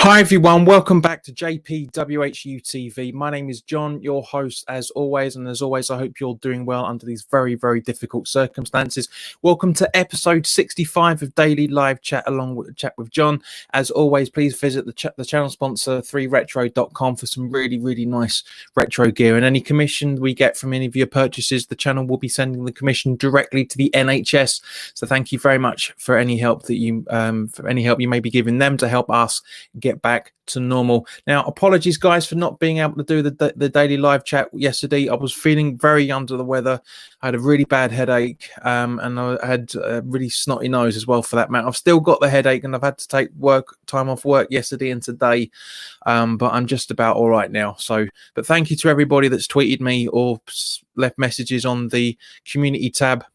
Hi everyone, welcome back to WHU TV. My name is John, your host as always, and as always I hope you're doing well under these very, very difficult circumstances. Welcome to episode 65 of Daily Live Chat along with Chat with John. As always, please visit the channel sponsor 3retro.com for some really, really nice retro gear, and any commission we get from any of your purchases, the channel will be sending the commission directly to the NHS. So thank you very much for any help that you may be giving them to help us get back to normal. Now, apologies guys for not being able to do the daily live chat yesterday. I was feeling very under the weather. I had a really bad headache, and I had a really snotty nose as well for that matter. I've still got the headache and I've had to take time off work yesterday and today, but I'm just about all right now. So, but thank you to everybody that's tweeted me or left messages on the community tab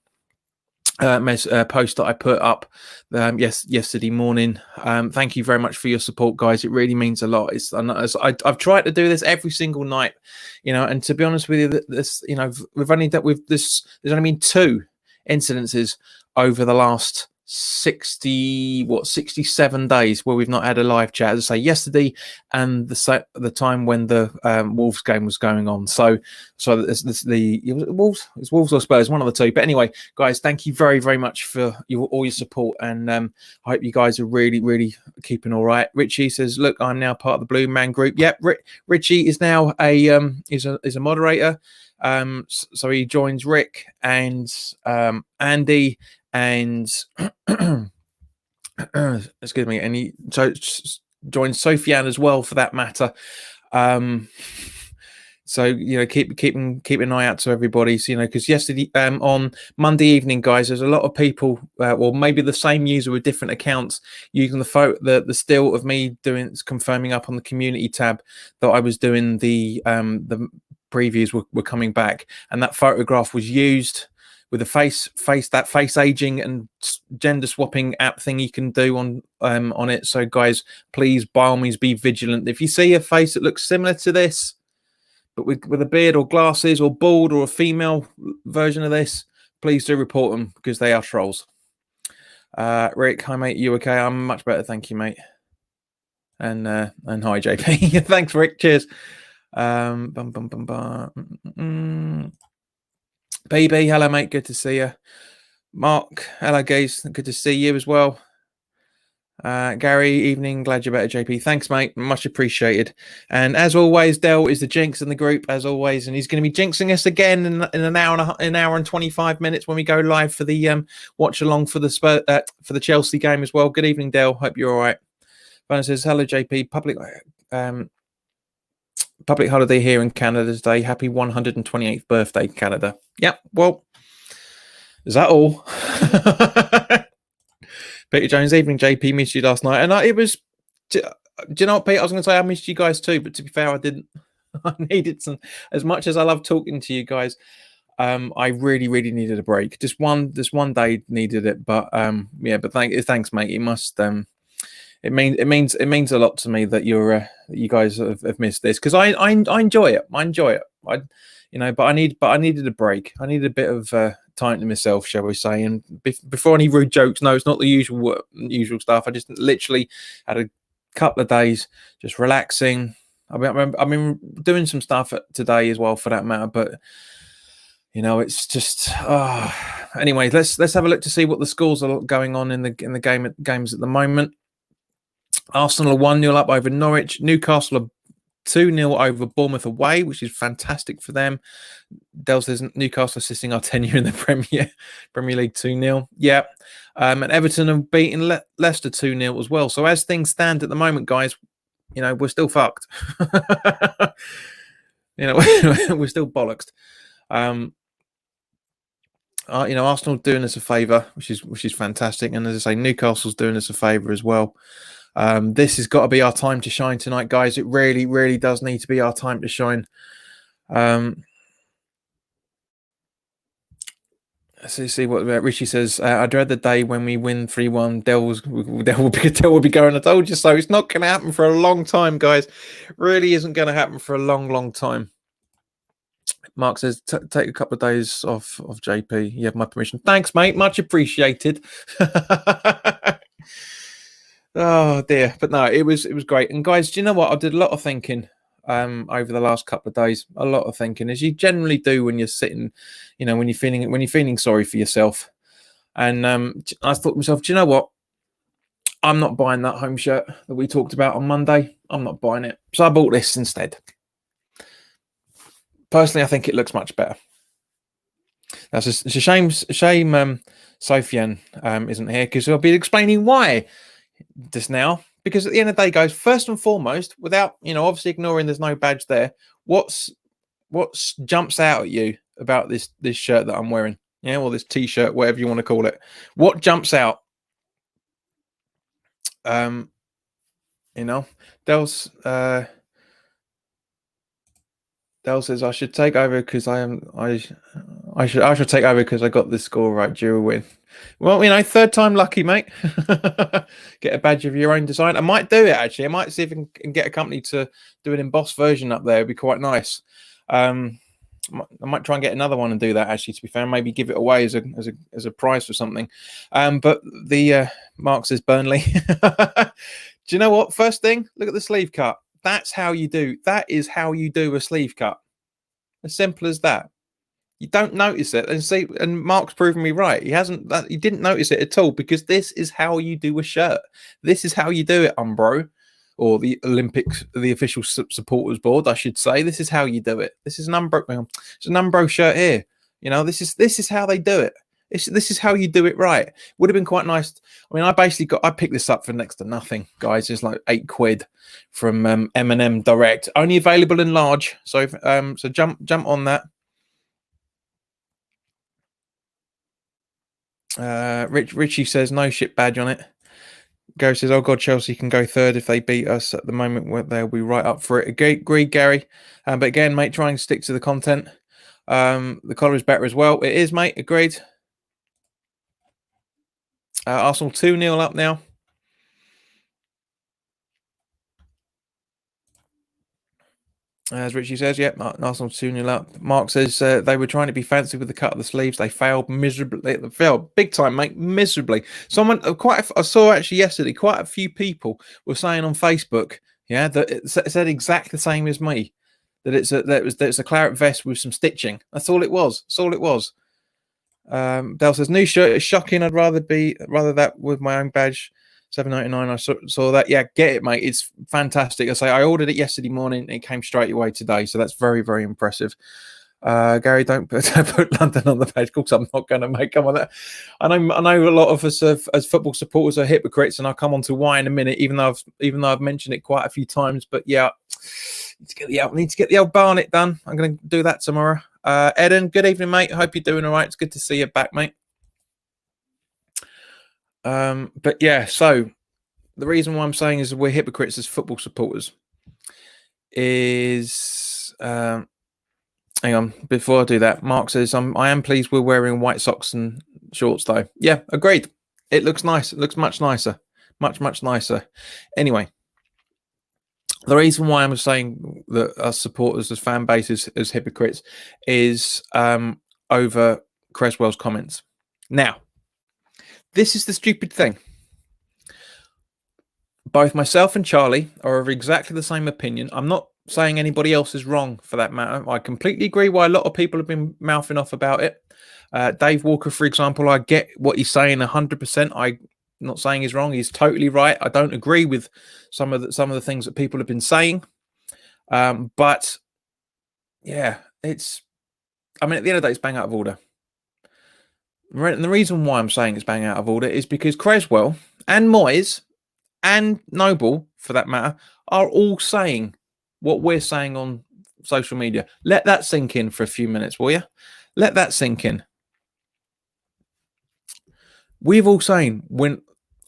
post that I put up yesterday morning. Thank you very much for your support, guys. It really means a lot. I've tried to do this every single night, and to be honest with you, there's only been 2 incidences over the last 67 days where we've not had a live chat, as I say, yesterday and the time when the Wolves game was going on. So it's Wolves or Spurs, one of the two. But anyway, guys, thank you very, very much for all your support, and I hope you guys are really, really keeping all right. Richie says, "Look, I'm now part of the Blue Man Group." Yep, Richie is now is a moderator. So he joins Rick and Andy and excuse me, and he joins Sofiane as well for that matter. So keep an eye out to everybody. So, because yesterday on Monday evening, guys, there's a lot of people, or maybe the same user with different accounts, using the still of me confirming up on the community tab that I was doing the previews were coming back, and that photograph was used with the face aging and gender swapping app thing you can do on it. So guys, please by all means be vigilant. If you see a face that looks similar to this, but with a beard or glasses or bald or a female version of this, please do report them, because they are trolls. Rick, hi mate, you okay? I'm much better, thank you, mate. And hi JP. Thanks, Rick. Cheers. BB, hello mate, good to see you. Mark, hello guys, good to see you as well. Gary, evening, glad you're better, JP. Thanks mate, much appreciated. And as always, Dell is the jinx in the group as always, and he's going to be jinxing us again in an hour and 25 minutes when we go live for the watch along for the Chelsea game as well. Good evening, Dell, hope you're all right. Vanna says, hello JP, public holiday here in Canada today. Happy 128th birthday, Canada. Yep. Well, is that all? Peter Jones, evening, JP. Missed you last night, and it was. Do you know what, Pete? I was going to say I missed you guys too, but to be fair, I didn't. I needed some. As much as I love talking to you guys, I really, really needed a break. Just one day needed it, but yeah. But thanks, mate. It must. It means a lot to me that you guys have missed this, because I enjoy it. I enjoy it. But I needed a break. I needed a bit of time to myself, shall we say? And before any rude jokes, no, it's not the usual stuff. I just literally had a couple of days just relaxing. I mean, doing some stuff today as well, for that matter. But it's just. Anyway, let's have a look to see what the scores are going on in the games at the moment. Arsenal are 1-0 up over Norwich. Newcastle are 2-0 over Bournemouth away, which is fantastic for them. Dell says Newcastle assisting our tenure in the Premier League 2-0. Yeah. And Everton have beaten Leicester 2-0 as well. So as things stand at the moment, guys, we're still fucked. We're still bollocksed. Arsenal doing us a favour, which is fantastic. And as I say, Newcastle's doing us a favour as well. This has got to be our time to shine tonight, guys. It really, really does need to be our time to shine. So see what Richie says. I dread the day when we win 3-1. Dell will be going. I told you so. It's not going to happen for a long time, guys. It really isn't going to happen for a long, long time. Mark says, take a couple of days off of JP. You have my permission. Thanks, mate. Much appreciated. Oh dear, but no, it was great. And guys, do you know what? I did a lot of thinking over the last couple of days. A lot of thinking, as you generally do when you're sitting, when you're feeling sorry for yourself. And I thought to myself, do you know what? I'm not buying that home shirt that we talked about on Monday. I'm not buying it, so I bought this instead. Personally, I think it looks much better. It's a shame. Sofian isn't here because I'll be explaining why just now. Because at the end of the day, guys, first and foremost, without obviously ignoring there's no badge there, what's jumps out at you about this shirt that I'm wearing? Yeah, or this t-shirt, whatever you want to call it. What jumps out? Del's Dell says I should take over because I should take over because I got the score right during a win. Well, third time lucky, mate. Get a badge of your own design. I might do it actually. I might see if I can get a company to do an embossed version up there. It'd be quite nice. I might try and get another one and do that. Actually, to be fair, maybe give it away as a prize for something. But the Mark says Burnley. Do you know what? First thing, look at the sleeve cut. That's how you do. That is how you do a sleeve cut. As simple as that. You don't notice it, and Mark's proven me right. He didn't notice it at all because this is how you do a shirt. This is how you do it, Umbro, or the Olympics, the official supporters board, I should say. This is how you do it. This is an Umbro. It's an Umbro shirt here. This is how they do it. This is how you do it right. Would have been quite nice. I mean, I picked this up for next to nothing, guys. It's like £8 from M&M Direct, only available in large. So jump on that. Richie says no shit badge on it. Gary says, oh god, Chelsea can go third if they beat us at the moment. They'll be right up for it. Agreed, Gary. But again, mate, try and stick to the content. The collar is better as well. It is, mate. Agreed. Arsenal 2-0 up now. As Richie says, yep, Arsenal 2-0 up. Mark says they were trying to be fancy with the cut of the sleeves. They failed miserably. They failed big time, mate, miserably. I saw actually yesterday, quite a few people were saying on Facebook, yeah, that it said exactly the same as me. That it's a claret vest with some stitching. That's all it was. That's all it was. Dell says new shirt is shocking. I'd rather that with my own badge. $7.99. I saw that. Yeah, get it, mate. It's fantastic. I ordered it yesterday morning. And it came straight away today, so that's very, very impressive. Gary, don't put London on the page. Of course, I'm not going to make come on that. I know a lot of us as football supporters are hypocrites, and I'll come on to why in a minute. Even though I've mentioned it quite a few times, but yeah, need to get the old Barnet done. I'm going to do that tomorrow. Eden, good evening, mate. Hope you're doing all right. It's good to see you back, mate. But yeah, so the reason why I'm saying is we're hypocrites as football supporters is hang on, before I do that, Mark says I am pleased we're wearing white socks and shorts though. Yeah, agreed. It looks nice. It looks much nicer. Much nicer. Anyway, the reason why I'm saying that us supporters as fan bases as hypocrites is over Creswell's comments. Now, this is the stupid thing. Both myself and Charlie are of exactly the same opinion. I'm not saying anybody else is wrong for that matter. I completely agree why a lot of people have been mouthing off about it. Dave Walker, for example, I get what he's saying 100%. I'm not saying he's wrong. He's totally right. I don't agree with some of the things that people have been saying. But yeah, at the end of the day, it's bang out of order. And the reason why I'm saying it's bang out of order is because Creswell and Moyes and Noble, for that matter, are all saying what we're saying on social media. Let that sink in for a few minutes, will you? Let that sink in. We've all saying, when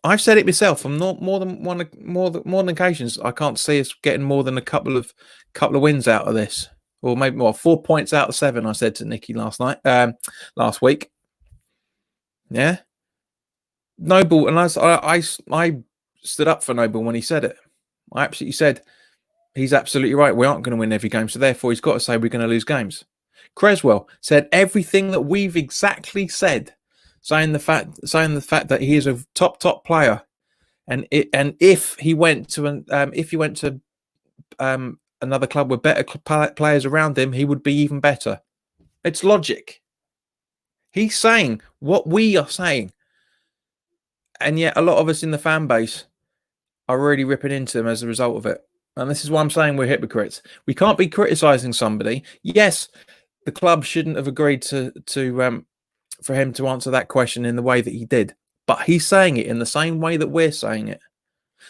I've said it myself on more than occasions, I can't see us getting more than a couple of wins out of this, or maybe 4 points out of 7. I said to Nikki last week. Yeah, Noble, and I stood up for Noble when he said it. I absolutely said he's absolutely right. We aren't going to win every game, so therefore he's got to say we're going to lose games. Creswell said everything that we've exactly said, saying the fact that he is a top player, and if he went to another club with better players around him, he would be even better. It's logic. He's saying what we are saying, and yet a lot of us in the fan base are really ripping into him as a result of it. And this is why I'm saying we're hypocrites. We can't be criticizing somebody. Yes, the club shouldn't have agreed to for him to answer that question in the way that he did, but he's saying it in the same way that we're saying it.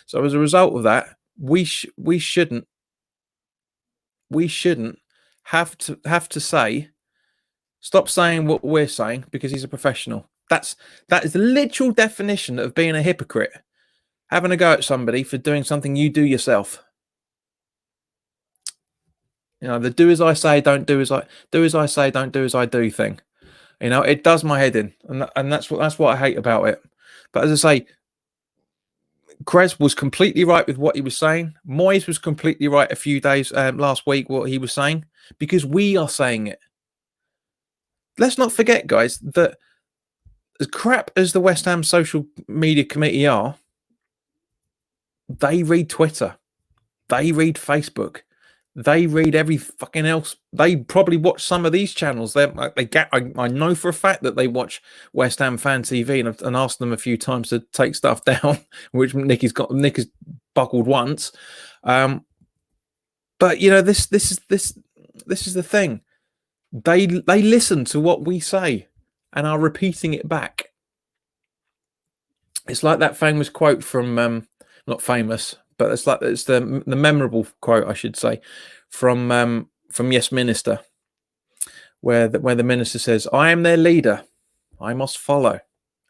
So as a result of that, we shouldn't have to say, stop saying what we're saying because he's a professional. That is the literal definition of being a hypocrite. Having a go at somebody for doing something you do yourself. You know, the do as I say, don't do as I say, don't do as I do thing. You know, it does my head in, and that's what I hate about it. But as I say, Krez was completely right with what he was saying. Moyes was completely right a few days last week what he was saying, because we are saying it. Let's not forget, guys, that as crap as the West Ham social media committee are, they read Twitter, they read Facebook, they read every fucking else. They probably watch some of these channels. I know for a fact that they watch West Ham Fan TV and asked them a few times to take stuff down, which Nick has buckled once. But you know, this is the thing. They listen to what we say and are repeating it back. It's like that famous quote from not famous, but it's the memorable quote, I should say, from Yes Minister, where the minister says, "I am their leader, I must follow,"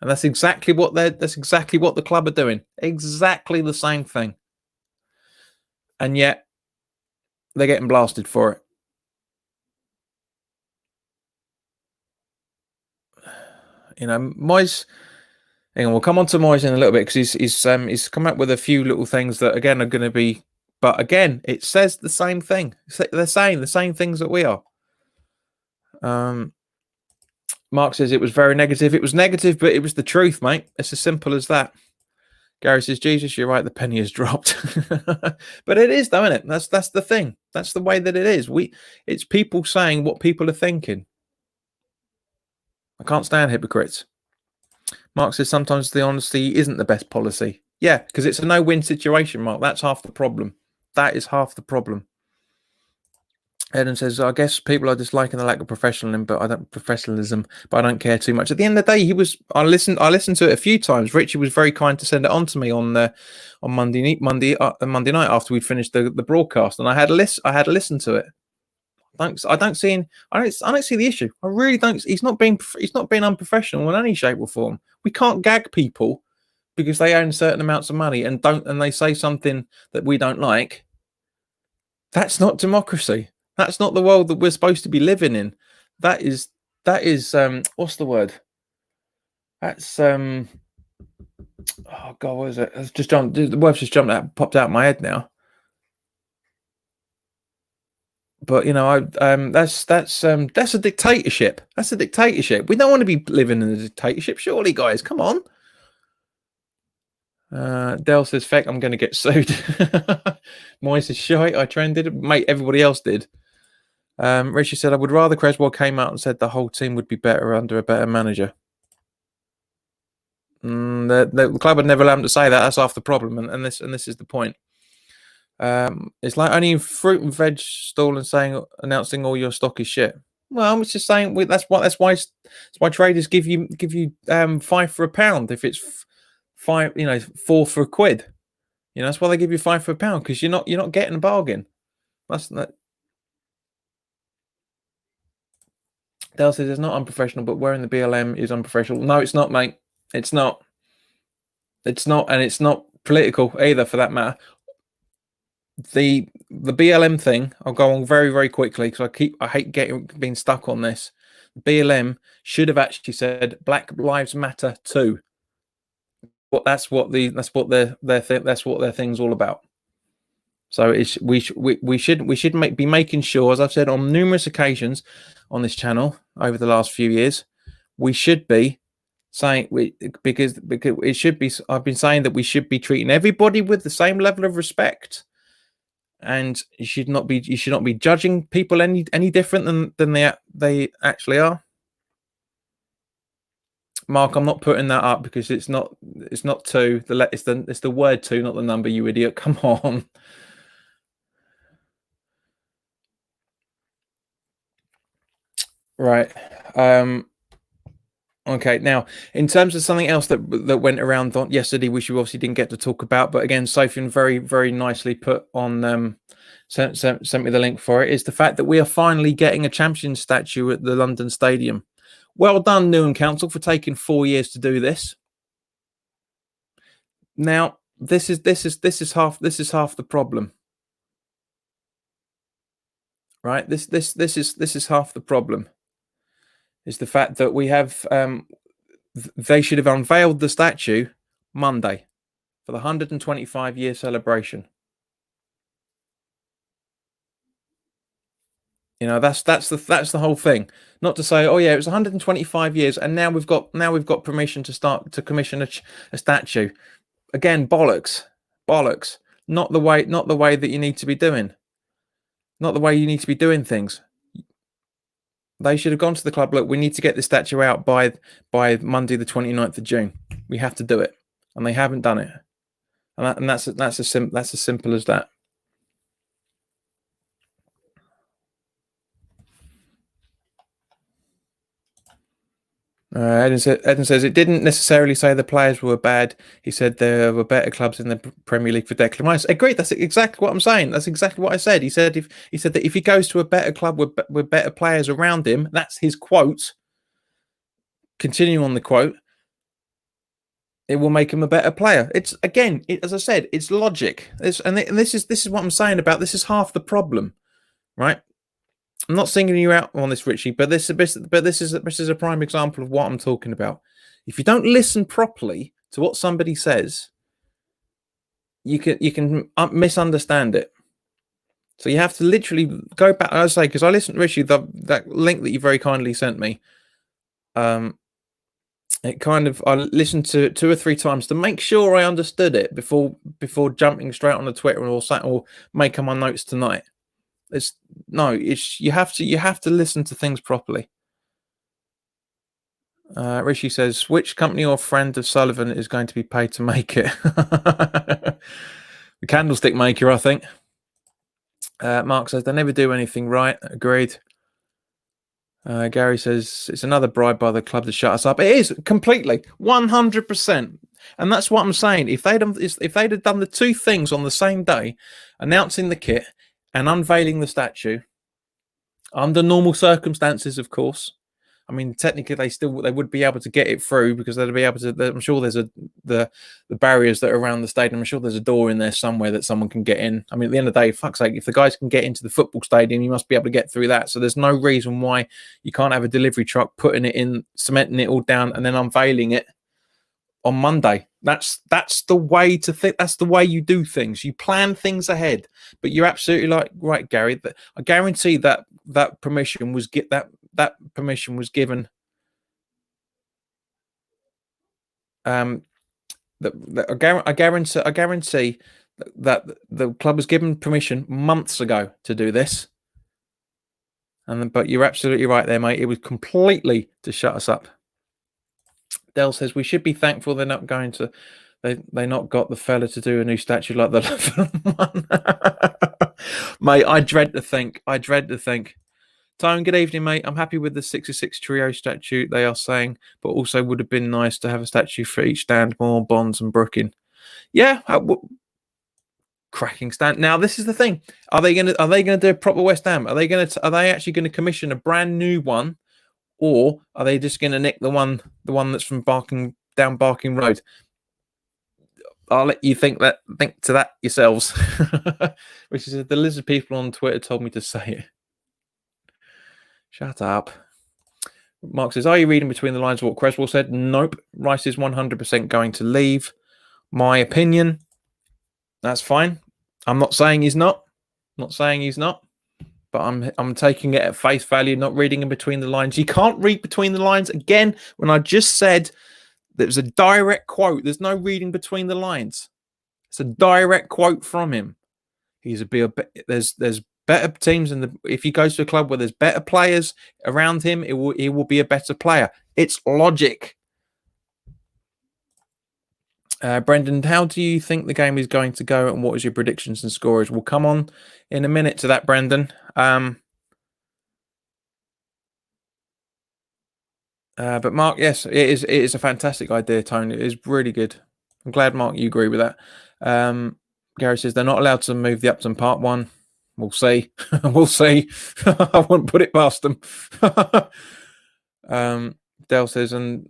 and that's exactly what the club are doing. Exactly the same thing, and yet they're getting blasted for it. You know, Moyes. Hang on, we'll come on to Moyes in a little bit because he's come up with a few little things that again are going to be, but again, it says the same thing. They're saying the same things that we are. Mark says it was very negative. It was negative, but it was the truth, mate. It's as simple as that. Gary says, Jesus, you're right. The penny has dropped. But it is, though, isn't it? That's the thing. That's the way that it is. It's people saying what people are thinking. I can't stand hypocrites. Mark says sometimes the honesty isn't the best policy. Yeah, because it's a no-win situation, Mark. That's half the problem. That is half the problem. Eden says, I guess people are disliking the lack of professionalism, but I don't care too much. At the end of the day, I listened to it a few times. Richie was very kind to send it on to me on Monday night after we'd finished the broadcast, and I had a listen to it. I don't see the issue. I really don't. He's not being unprofessional in any shape or form. We can't gag people because they earn certain amounts of money and they say something that we don't like. That's not democracy. That's not the world that we're supposed to be living in. That is what's the word? That's oh God, what is it? It's just jumped. The word's just popped out of my head now. But you know, that's a dictatorship. That's a dictatorship. We don't want to be living in a dictatorship, surely, guys. Come on. Dell says, "Feck, I'm going to get sued." Moyes says, "Shite, I trended, mate. Everybody else did." Richie said, "I would rather Creswell came out and said the whole team would be better under a better manager." The club would never allow him to say that. That's half the problem, and this is the point. It's like only in fruit and veg stall and announcing all your stock is shit. Well, I'm just saying that's why traders give you £5 for £1 if it's £4 for £1. You know, that's why they give you £5 for £1 because you're not getting a bargain. That's that. Dale says it's not unprofessional, but wearing the BLM is unprofessional. No, it's not, mate. It's not. It's not, and it's not political either, for that matter. The BLM thing, I'll go on very, very quickly because I hate being stuck on this. BLM should have actually said Black Lives Matter too. But that's what their thing's all about. So we should be making sure, as I've said on numerous occasions on this channel over the last few years, we should be saying because it should be. I've been saying that we should be treating everybody with the same level of respect, and you should not be judging people any different than they actually are. Mark, I'm not putting that up because it's not two. It's the word two, not the number. You idiot! Come on. Right. Okay. Now, in terms of something else that went around yesterday, which we obviously didn't get to talk about, but again, Sophie very, very nicely put on. Sent me the link for it. Is the fact that we are finally getting a champion statue at the London Stadium. Well done, Newham Council, for taking 4 years to do this. Now, this is half the problem, right? This is half the problem. Is the fact that we have they should have unveiled the statue Monday for the 125-year celebration. You know, that's the whole thing. Not to say, oh yeah, it was 125 years, and now we've got permission to start to commission a statue. Again, bollocks. Not the way that you need to be doing. Not the way you need to be doing things. They should have gone to the club. Look, we need to get this statue out by Monday, the 29th of June. We have to do it, and they haven't done it. And that's as simple as that. Eden says it didn't necessarily say the players were bad. He said there were better clubs in the Premier League for Declan Rice. Agreed. That's exactly what I'm saying. That's exactly what I said. He said that if he goes to a better club with better players around him, that's his quote. Continuing on the quote, it will make him a better player. It's again, as I said, it's logic. This is what I'm saying about this is half the problem, right? I'm not singling you out on this, Richie, but this is a prime example of what I'm talking about. If you don't listen properly to what somebody says, you can misunderstand it. So you have to literally go back. I say because I listened to Richie, that link that you very kindly sent me. It kind of I listened to it 2 or 3 times to make sure I understood it before jumping straight on the Twitter or making my notes tonight. You have to listen to things properly. Rishi says, which company or friend of Sullivan is going to be paid to make it? The candlestick maker, I think. Mark says they never do anything right. Agreed. Gary says it's another bribe by the club to shut us up. It is completely 100%. And that's what I'm saying. If they'd have done the 2 things on the same day, announcing the kit and unveiling the statue under normal circumstances, of course. I mean, technically, they would be able to get it through because they'd be able to. I'm sure there's the barriers that are around the stadium. I'm sure there's a door in there somewhere that someone can get in. I mean, at the end of the day, fuck's sake, if the guys can get into the football stadium, you must be able to get through that. So there's no reason why you can't have a delivery truck putting it in, cementing it all down, and then unveiling it on Monday. That's the way to think. That's the way you do things. You plan things ahead. But you're absolutely right, Gary. I guarantee that permission was that permission was given. I guarantee that the club was given permission months ago to do this. But you're absolutely right there, mate. It was completely to shut us up. Dell says we should be thankful they're not going to. They not got the fella to do a new statue like the one. Mate, I dread to think. Tone, good evening, mate. I'm happy with the 66 trio statue, they are saying, but also would have been nice to have a statue for each stand, more Bonds and Brooking. Yeah, cracking stand. Now, this is the thing. Are they gonna do a proper West Ham? Are they actually gonna commission a brand new one? Or are they just going to nick the one that's from Barking Road? I'll let you think to that yourselves. Which is the lizard people on Twitter told me to say it. Shut up. Mark says, are you reading between the lines of what Creswell said? Nope. Rice is 100% going to leave. My opinion. That's fine. I'm not saying he's not. But I'm taking it at face value, not reading in between the lines. You can't read between the lines. Again, when I just said There's a direct quote. There's no reading between the lines. It's a direct quote from him. There's better teams, and if he goes to a club where there's better players around him, he will be a better player. It's logic. Brendan, how do you think the game is going to go, and what is your predictions and scores? We'll come on in a minute to that, Brendan. But Mark, yes, it is a fantastic idea, Tony. It is really good. I'm glad, Mark, you agree with that. Gary says they're not allowed to move the Upton Part 1. We'll see. We'll see. I wouldn't put it past them. Dell says, and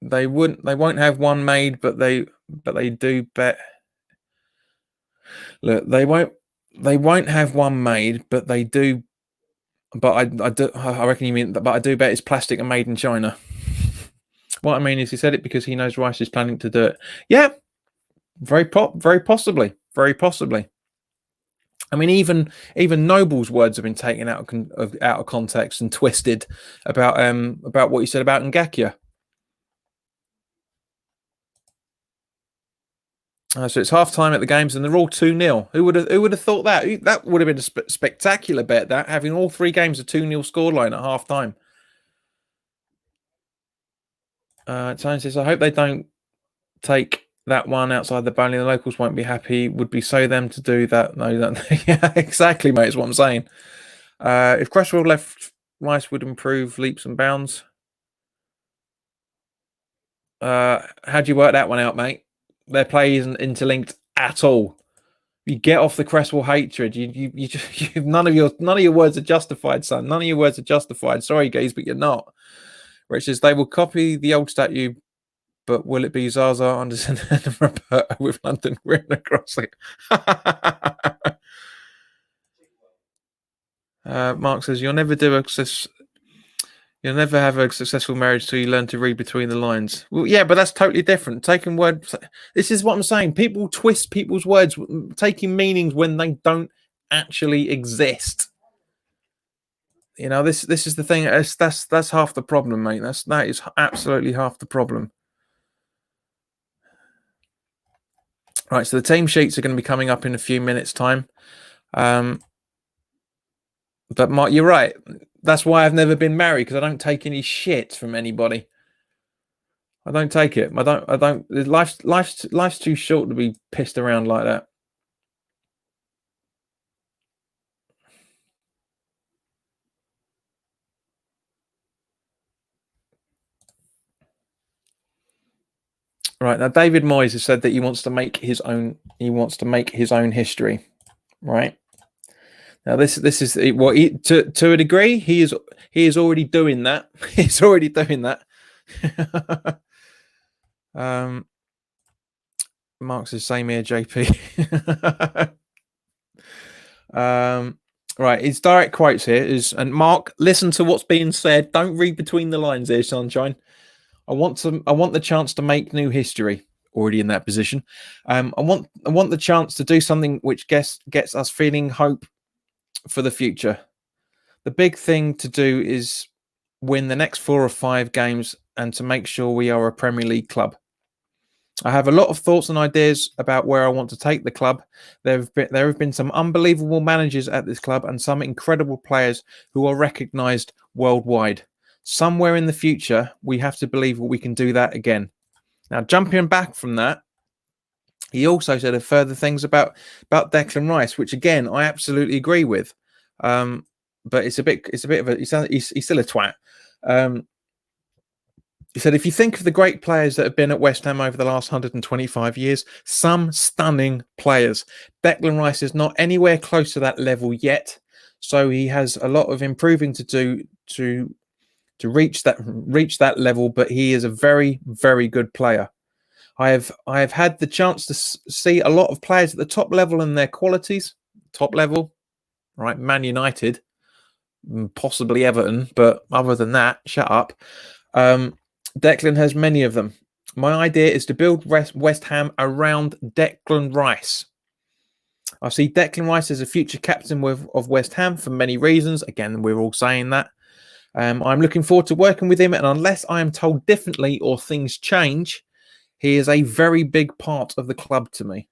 they won't have one made, but they do bet. Look, they won't have one made, but they do. But I reckon you mean, but I do bet it's plastic and made in China. What I mean is, he said it because he knows Rice is planning to do it. Yeah, very possibly. I mean, even Noble's words have been taken out of context and twisted about what he said about Ngakia. So it's half time at the games, and they're all 2-0. Who would have thought that? That would have been a spectacular bet. That having all 3 games a 2-0 scoreline at half time. Tony says, I hope they don't take that one outside the bowling. The locals won't be happy. Would be so them to do that. No, yeah, exactly, mate. Is what I'm saying. If Cresswell left, Rice would improve leaps and bounds. How do you work that one out, mate? Their play isn't interlinked at all. You get off the Cresswell hatred. None of your words are justified, son. None of your words are justified. Sorry, guys, but you're not. Rich says they will copy the old statue, but will it be Zaza, Anderson, and Roberto with London written across it? Mark says you'll never have a successful marriage till you learn to read between the lines. Well, yeah, but that's totally different. Taking words. This is what I'm saying. People twist people's words, taking meanings when they don't actually exist. You know, this is the thing. That's half the problem, mate. That is absolutely half the problem. Right, so the team sheets are going to be coming up in a few minutes' time. But Mark, you're right. That's why I've never been married, because I don't take any shit from anybody. I don't take it. I don't. Life's too short to be pissed around like that. Right, now David Moyes has said that he wants to make his own. He wants to make his own history. Right. Now this is what to a degree he is already doing that. He's already doing that. Mark says same here, JP. Right, his direct quotes here is, and Mark, listen to what's being said. Don't read between the lines here, sunshine. I want the chance to make new history. Already in that position. I want the chance to do something which gets us feeling hope for the future. The big thing to do is win the next 4 or 5 games and to make sure we are a Premier League club. I have a lot of thoughts and ideas about where I want to take the club. There have been some unbelievable managers at this club and some incredible players who are recognised worldwide. Somewhere in the future, we have to believe we can do that again. Now, jumping back from that, he also said further things about Declan Rice, which again I absolutely agree with. But it's a bit of a he's still a twat. He said, if you think of the great players that have been at West Ham over the last 125 years, some stunning players. Declan Rice is not anywhere close to that level yet, so he has a lot of improving to do to reach that level. But he is a very, very good player. I have had the chance to see a lot of players at the top level and their qualities. Top level, right? Man United, possibly Everton, but other than that, shut up. Declan has many of them. My idea is to build West Ham around Declan Rice. I see Declan Rice as a future captain of West Ham for many reasons. Again, we're all saying that. I'm looking forward to working with him, and unless I am told differently or things change, he is a very big part of the club to me.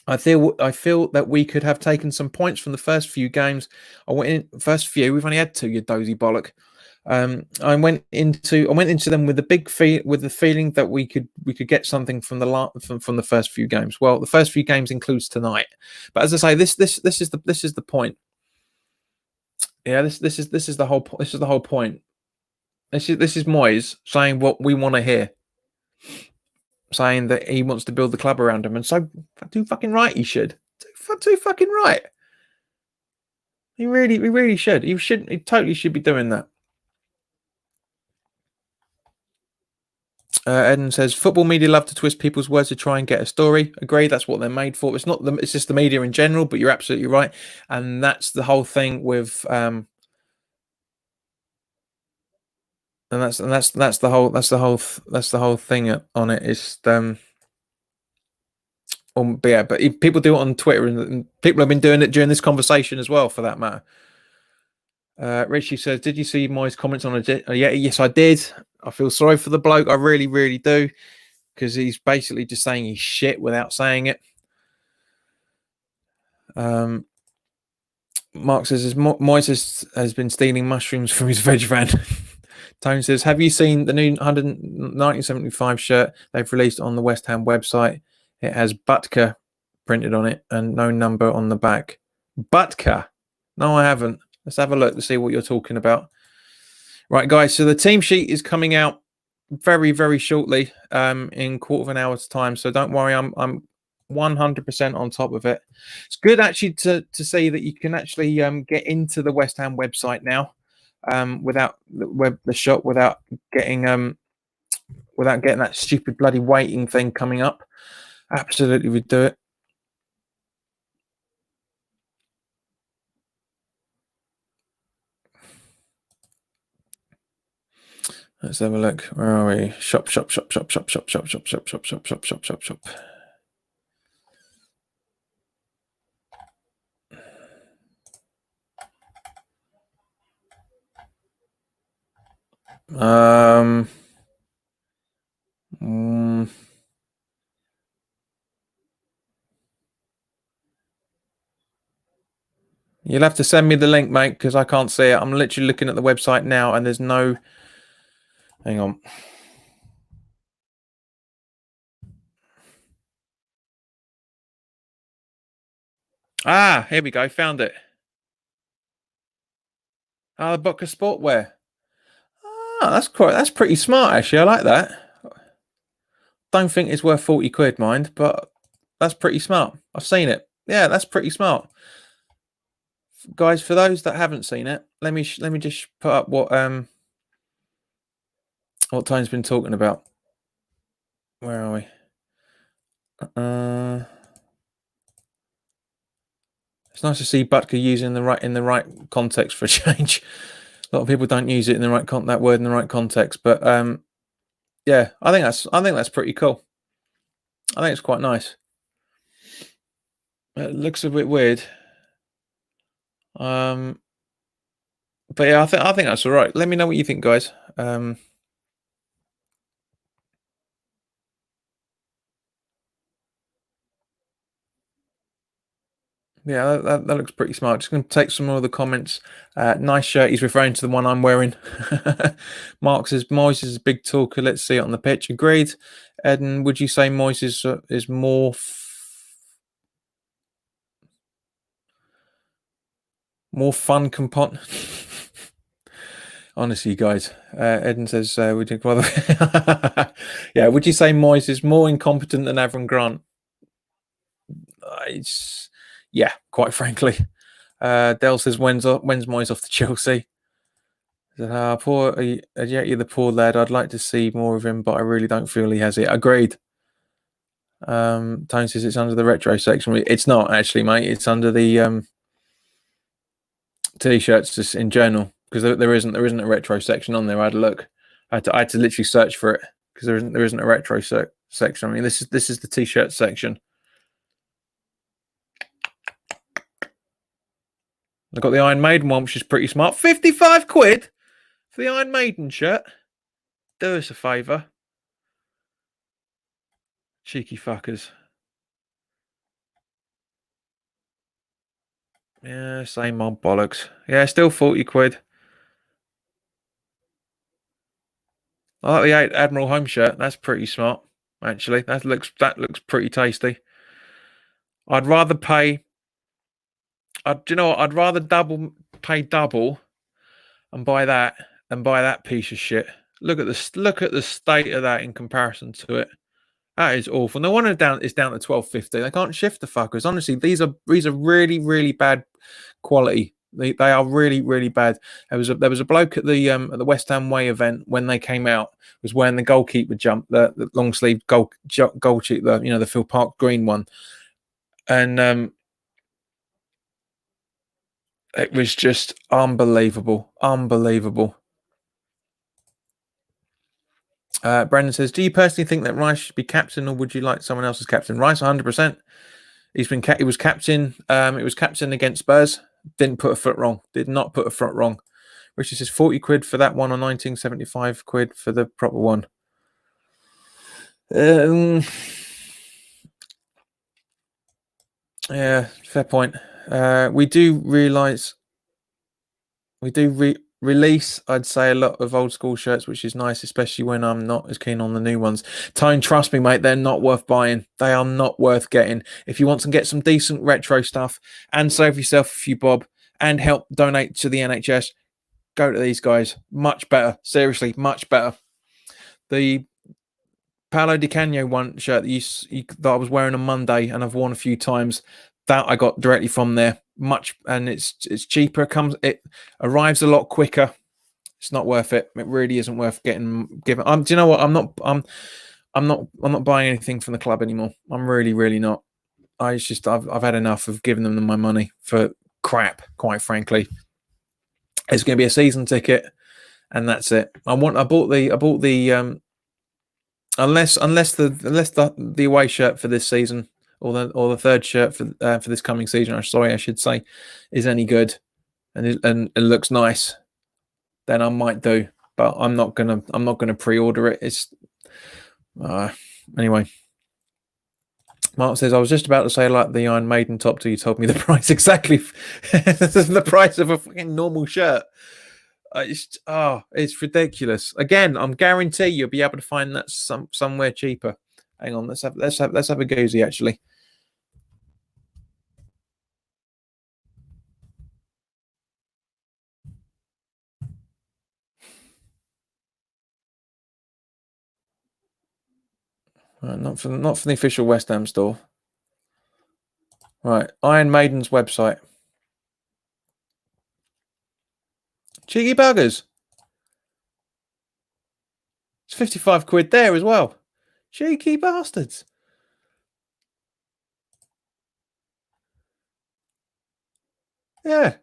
I feel that we could have taken some points from the first few games. We've only had two, you dozy bollock. I went into them with the feeling that we could get something from the first few games. Well, the first few games includes tonight, but as I say, this is the point. Yeah, this is the whole point. This is Moyes saying what we want to hear, saying that he wants to build the club around him, and so too fucking right he should. Too fucking right. He really should. He totally should be doing that. Eden says football media love to twist people's words to try and get a story. Agree, that's what they're made for. It's not them. It's just the media in general. But you're absolutely right, and that's the whole thing with and that's the whole thing on it. Is but yeah, but people do it on Twitter, and people have been doing it during this conversation as well, for that matter. Richie says, "Did you see Moyes' comments on it?" Yeah, yes, I did. I feel sorry for the bloke. I really do, because he's basically just saying he's shit without saying it. Mark says, Moyes has been stealing mushrooms from his veg van. Tony says, have you seen the new 1975 shirt they've released on the West Ham website? It has Butker printed on it and no number on the back. Butker? No, I haven't. Let's have a look to see what you're talking about. Right, guys, so the team sheet is coming out very shortly, in quarter of an hour's time. So don't worry, I'm 100% on top of it. It's good actually to see that you can actually get into the West Ham website now, without the shop, without getting that stupid bloody waiting thing coming up. Absolutely would do it. Let's have a look. Where are we? Shop. You'll have to send me the link, mate, because I can't see it. I'm literally looking at the website now, and there's no. Hang on. Ah, here we go. Found it. Ah, the Butker Sportwear. Ah, that's pretty smart, actually. I like that. Don't think it's worth 40 quid, mind, but that's pretty smart. I've seen it. Yeah, that's pretty smart. Guys, for those that haven't seen it, let me just put up what Tone's been talking about. Where are we? It's nice to see Butker using in the right context for a change. A lot of people don't use it in the right that word in the right context, but yeah, I think that's pretty cool. I think it's quite nice. It looks a bit weird. But yeah, I think that's all right. Let me know what you think, guys. Yeah, that looks pretty smart. Just going to take some more of the comments. Nice shirt. He's referring to the one I'm wearing. Mark says Moyes is a big talker. Let's see it on the pitch. Agreed. Eden, would you say Moyes is more fun component? Honestly, guys, Eden says, would you rather? Yeah, would you say Moyes is more incompetent than Avram Grant? Yeah, quite frankly. Dell says, when's Moyes off to Chelsea? Poor, you're the poor lad. I'd like to see more of him, but I really don't feel he has it. Agreed. Tony says it's under the retro section. It's not actually, mate. It's under the t-shirts just in general, because there isn't a retro section on there. I had a look. I had to literally search for it because there isn't a retro section. I mean, this is the t-shirt section. I've got the Iron Maiden one, which is pretty smart. 55 quid for the Iron Maiden shirt. Do us a favour. Cheeky fuckers. Yeah, same old bollocks. Yeah, still 40 quid. I like the Admiral Home shirt. That's pretty smart, actually. That looks pretty tasty. I'd rather pay. Do you know what? I'd rather pay double and buy that piece of shit. Look at the state of that in comparison to it. That is awful. No wonder it's down to 12.50. They can't shift the fuckers. Honestly, these are really really bad quality. They are really really bad. There was a bloke at the West Ham Way event when they came out, was wearing the goalkeeper jump, the long sleeve goal cheat, the Phil Park green one, and it was just unbelievable. Brendan says, "Do you personally think that Rice should be captain, or would you like someone else as captain?" Rice, 100%. He was captain. It was captain against Spurs. Didn't put a foot wrong. Did not put a foot wrong. Richard says 40 quid for that one, or 1975 quid for the proper one. Yeah, fair point. We do realise release, I'd say, a lot of old school shirts, which is nice, especially when I'm not as keen on the new ones. Tone, trust me, mate, they're not worth buying. They are not worth getting. If you want to get some decent retro stuff and save yourself a few bob and help donate to the NHS, go to these guys. Much better. Seriously, much better. The Paolo Di Canio one shirt that I was wearing on Monday and I've worn a few times, that I got directly from there. And it's cheaper. It arrives a lot quicker. It's not worth it. It really isn't worth given. Do you know what? I'm not buying anything from the club anymore. I'm really not. I've had enough of giving them my money for crap. Quite frankly, it's going to be a season ticket, and that's it. I bought the unless the away shirt for this season, or the third shirt for this coming season, I should say, is any good and it looks nice, then I might do. But I'm not gonna pre-order it. It's anyway. Mark says, I was just about to say, like the Iron Maiden top till you told me the price exactly. The price of a fucking normal shirt. It's ridiculous. Again, I'm guarantee you'll be able to find that somewhere cheaper. Hang on, let's have a goozy actually. Not for the official West Ham store. Right, Iron Maiden's website. Cheeky buggers. It's 55 quid there as well. Cheeky bastards. Yeah.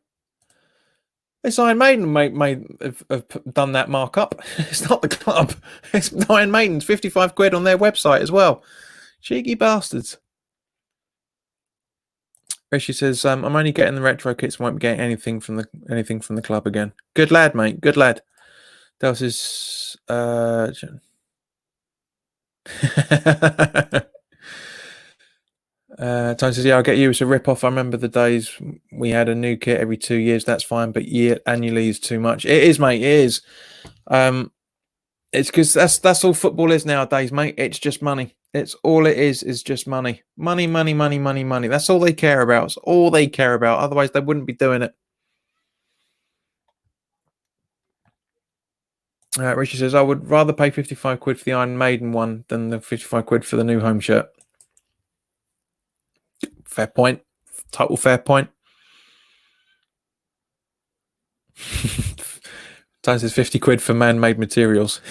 It's Iron Maiden have done that markup. It's not the club. It's Iron Maiden's 55 quid on their website as well. Cheeky bastards. Rishi says, I'm only getting the retro kits, won't be getting anything from the club again. Good lad, mate. Good lad. That was his Tony says, yeah, I'll get you. It's a rip-off. I remember the days we had a new kit every 2 years. That's fine, but annually is too much. It is, mate. It is. It's because that's all football is nowadays, mate. It's just money. It's all it is just money. Money. That's all they care about. It's all they care about. Otherwise, they wouldn't be doing it. Richie says, I would rather pay 55 quid for the Iron Maiden one than the 55 quid for the new home shirt. Fair point. Total fair point. Times is 50 quid for man-made materials.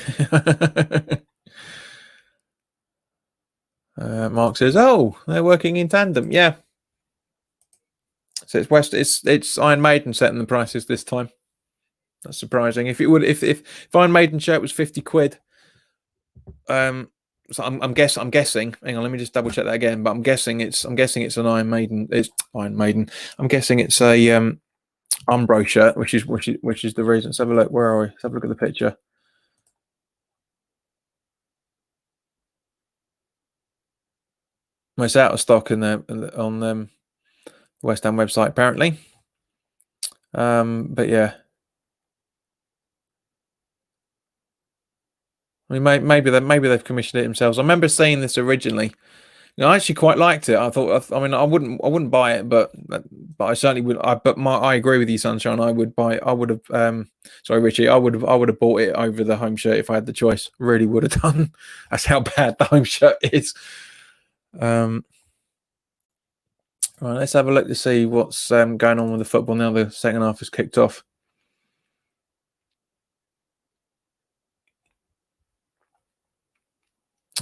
Mark says, "Oh, they're working in tandem." Yeah. So it's Iron Maiden setting the prices this time. That's surprising. If Iron Maiden shirt was 50 quid, so I'm guessing. Hang on, let me just double check that again. But I'm guessing it's an Iron Maiden. It's Iron Maiden. I'm guessing it's a Umbro shirt, which is the reason. Let's have a look. Where are we? Let's have a look at the picture. Well, it's out of stock on the West Ham website apparently. But yeah, I mean, maybe they've commissioned it themselves. I remember seeing this originally. I actually quite liked it. I thought, I mean, I wouldn't buy it, but I certainly would. I agree with you, Sunshine. I would buy. I would have. Sorry, Richie. I would have bought it over the home shirt if I had the choice. Really would have done. That's how bad the home shirt is. Right, let's have a look to see what's going on with the football now. The second half has kicked off.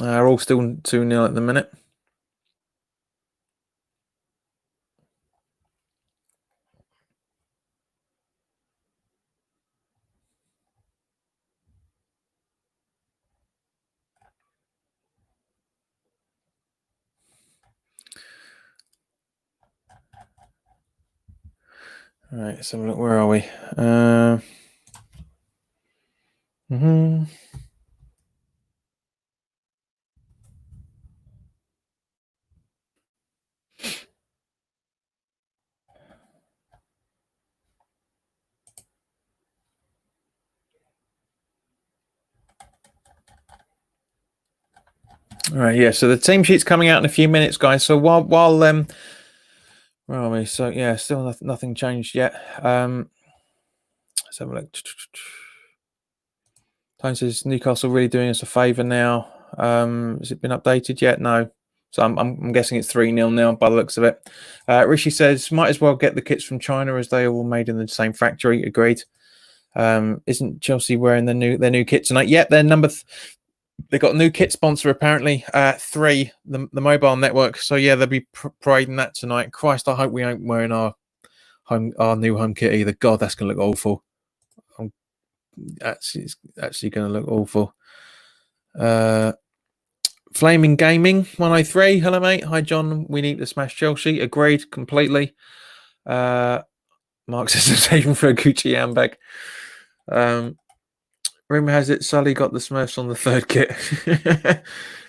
We're all still 2-0 at the minute. All right, so look, where are we? All right, yeah. So the team sheet's coming out in a few minutes, guys. So while where are we? So yeah, still nothing changed yet. Let's have a look. Tone says Newcastle really doing us a favour now. Has it been updated yet? No. So I'm guessing it's 3-0 now by the looks of it. Rishi says might as well get the kits from China as they are all made in the same factory. Agreed. Isn't Chelsea wearing their new kit tonight? Yep, they're they got a new kit sponsor apparently. 3, the mobile network. So yeah, they'll be parading that tonight. Christ, I hope we ain't wearing our new home kit either. God, that's gonna look awful. It's actually going to look awful. Flaming Gaming 103. Hello, mate. Hi, John. We need to smash Chelsea. Agreed completely. Mark says it's even for a Gucci handbag. Rumor has it Sully got the Smurfs on the third kit.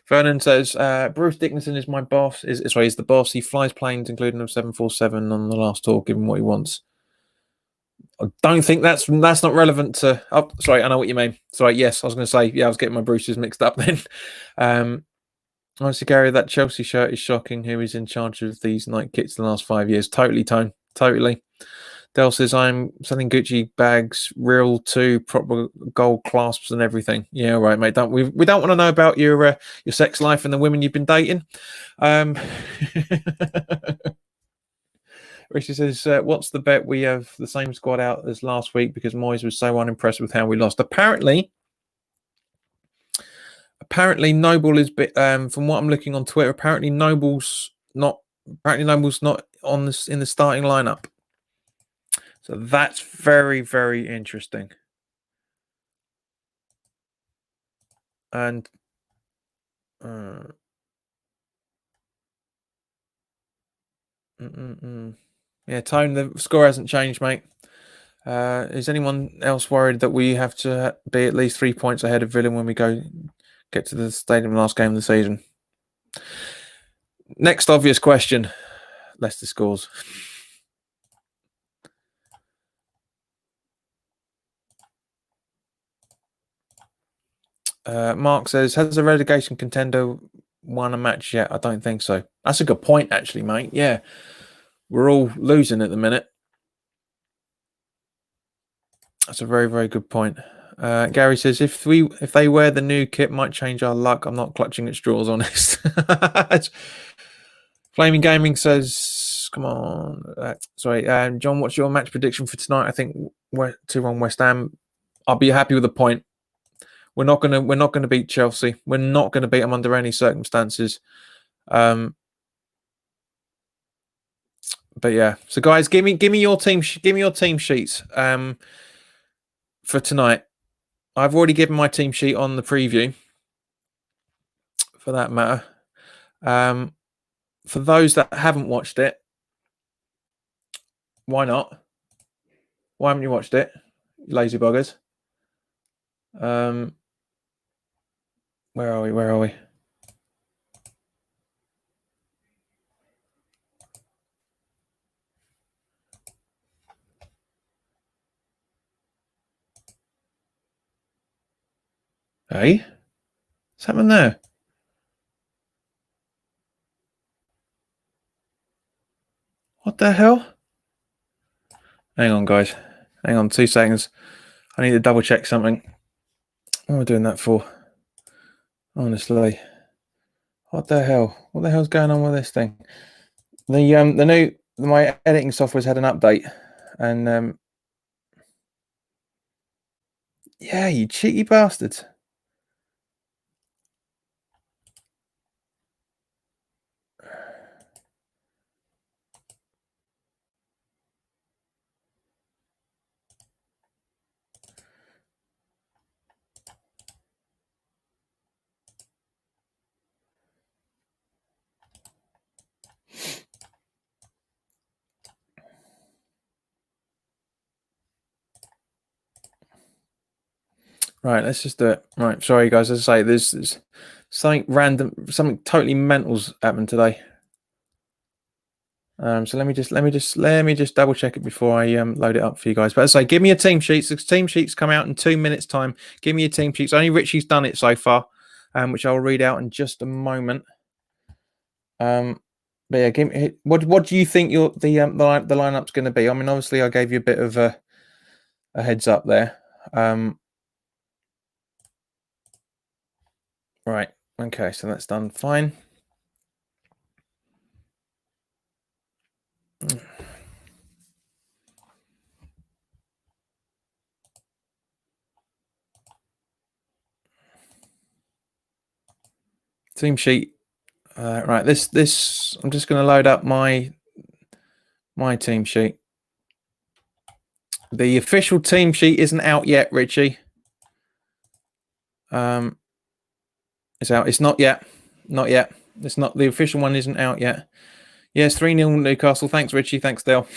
Vernon says Bruce Dickinson is my boss. He's the boss. He flies planes, including a 747 on the last tour, given what he wants. I don't think that's not relevant to. Oh, sorry, I know what you mean. Sorry, yes, I was going to say, yeah, I was getting my Bruces mixed up then. Honestly, Gary, that Chelsea shirt is shocking. Who is in charge of these night kits the last 5 years? Totally, Tone. Totally. Dell says I'm selling Gucci bags, real too, proper gold clasps and everything. Yeah, right, mate. We don't want to know about your sex life and the women you've been dating. Richie says, what's the bet? We have the same squad out as last week because Moyes was so unimpressed with how we lost. Apparently Noble is from what I'm looking on Twitter, apparently Noble's not on this in the starting lineup. So that's very, very interesting. And yeah, Tone, the score hasn't changed, mate. Is anyone else worried that we have to be at least 3 points ahead of Villa when we get to the stadium last game of the season? Next obvious question. Leicester scores. Mark says, has a relegation contender won a match yet? I don't think so. That's a good point, actually, mate. Yeah. We're all losing at the minute. That's a very, very good point. Gary says, if they wear the new kit, might change our luck. I'm not clutching at straws, honest. Flaming Gaming says, come on. Sorry, John, what's your match prediction for tonight? I think we're 2-1 West Ham. I'll be happy with a point. We're not gonna beat Chelsea. We're not gonna beat them under any circumstances. But yeah, so guys, give me your team sheets for tonight. I've already given my team sheet on the preview, for that matter. For those that haven't watched it, why not? Why haven't you watched it? You lazy buggers. Where are we? Where are we? Hey, what's happening there? What the hell? Hang on, guys. Hang on 2 seconds. I need to double check something. What am I doing that for? Honestly. What the hell? What the hell's going on with this thing? The new my editing software's had an update. And yeah, you cheeky bastards. Right, let's just do it. Right, sorry guys, as I say, there's something random, something totally mental's happened today. So let me just double check it before I load it up for you guys. But as I say, give me your team sheets. The team sheets come out in 2 minutes time. Give me your team sheets. Only Richie's done it so far, which I'll read out in just a moment. But yeah, give me, what do you think the lineup's going to be? I mean, obviously I gave you a bit of a heads up there. Right. Okay, so that's done fine. Team sheet. Right. This. I'm just going to load up my team sheet. The official team sheet isn't out yet, Richie. It's out. It's not yet. Not yet. It's not. The official one isn't out yet. Yes, 3-0 Newcastle. Thanks, Richie. Thanks, Dale.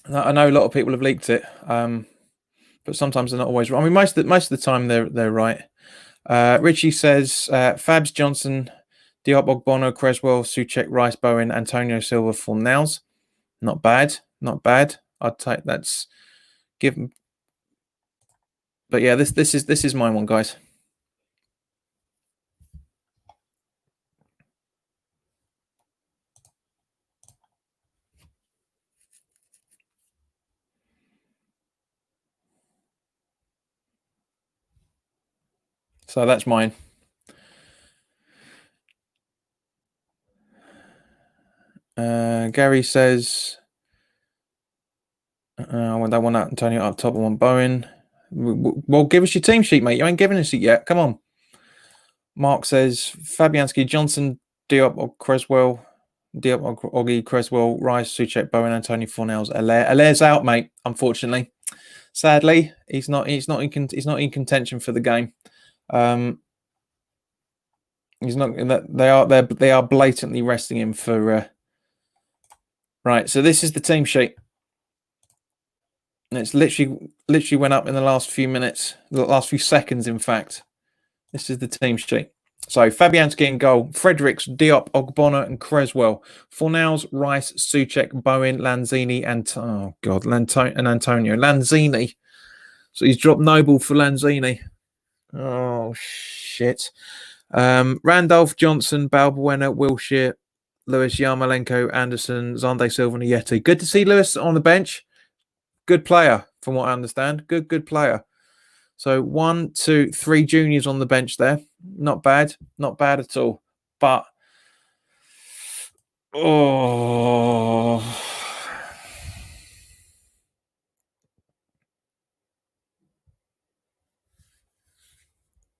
I know a lot of people have leaked it, but sometimes they're not always right. I mean, most of the time they're right. Richie says Fabs, Johnson, Diop, Ogbono, Creswell, Souček, Rice, Bowen, Antonio Silva, Fornals. Not bad. Not bad. I'd take that's given. But yeah, this is my one, guys. So that's mine. Gary says, I want that one out, Antonio up top, and one Bowen. Well, give us your team sheet, mate. You ain't giving us it yet. Come on. Mark says Fabianski, Johnson, Diop, Creswell, Diop, Oggy, Creswell, Rice, Souček, Bowen, Antonio, Fornals, Alaire's out, mate. Unfortunately, sadly, he's not in contention for the game. He's not. They are blatantly resting him for. Right, so this is the team sheet. And it's literally went up in the last few minutes, the last few seconds, in fact. This is the team sheet. So Fabianski in goal, Fredericks, Diop, Ogbonna, and Creswell. Fornals, Rice, Souček, Bowen, Lanzini, and Antonio. Lanzini. So he's dropped Noble for Lanzini. Oh shit. Randolph, Johnson, Balbuena, Wilshere, Lewis, Yarmolenko, Anderson, Zonde, Silva, and Yeti. Good to see Lewis on the bench. Good player, from what I understand. Good player. So 1, 2, 3 juniors on the bench there. Not bad. Not bad at all. But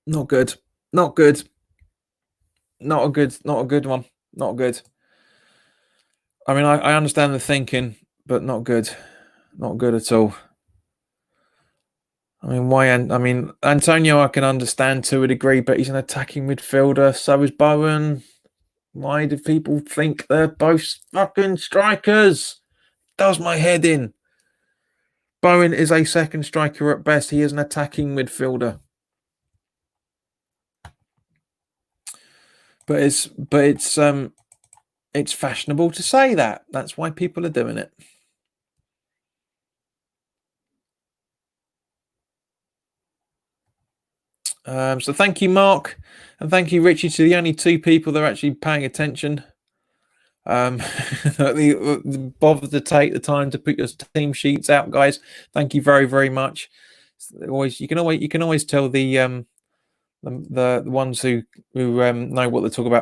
not good. Not good. Not a good one. Not good. I mean, I understand the thinking, but not good. Not good at all. I mean, why? I mean, Antonio, I can understand to a degree, but he's an attacking midfielder. So is Bowen. Why do people think they're both fucking strikers? Does my head in. Bowen is a second striker at best. He is an attacking midfielder. But it's fashionable to say that. That's why people are doing it. So thank you, Mark, and thank you, Richie, to the only two people that are actually paying attention. Bother to take the time to put your team sheets out, guys. Thank you very, very much. You can always tell the ones who know what they're talking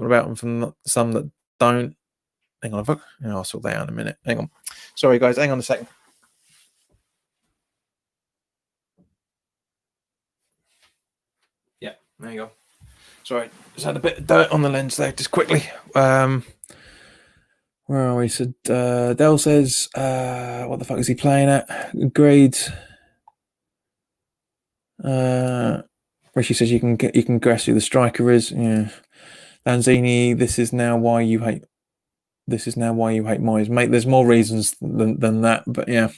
about, and from some that don't. Hang on, I'll sort that out in a minute. Hang on, sorry guys, hang on a second. Yeah, there you go. Sorry, just had a bit of dirt on the lens there, just quickly. Where are we? So Dell says, what the fuck is he playing at? Agreed. Rishi says you can guess who the striker is. Yeah. Lanzini, this is now why you hate Moyes. Mate, there's more reasons than that, but yeah.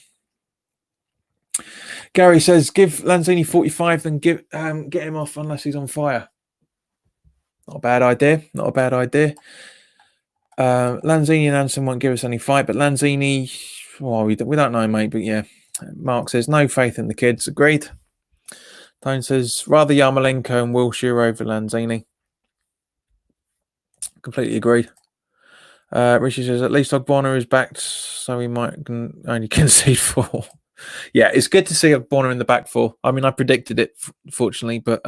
Gary says, give Lanzini 45, then get him off unless he's on fire. Not a bad idea. Lanzini and Anderson won't give us any fight, but Lanzini, well, we don't know, mate, but yeah. Mark says, no faith in the kids. Agreed. Tone says, rather Yarmolenko and Wilshere over Lanzini. Completely agreed. Richie says, at least Ogbonna is back, so we might only concede 4. Yeah, it's good to see Ogbonna in the back 4. I mean, I predicted it, fortunately, but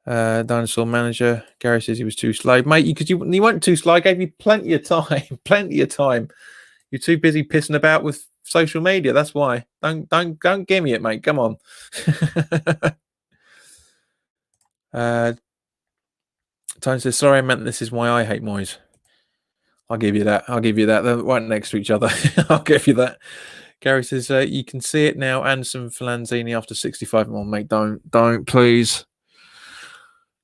Dinosaur Manager, Gary says he was too slow. Mate, you weren't too slow. I gave you plenty of time. You're too busy pissing about with social media. That's why. Don't give me it, mate. Come on. Tony says, sorry, I meant this is why I hate Moyes. I'll give you that. They're right next to each other. I'll give you that. Gary says, you can see it now. Anderson for Lanzini after 65. Oh, mate, don't, please.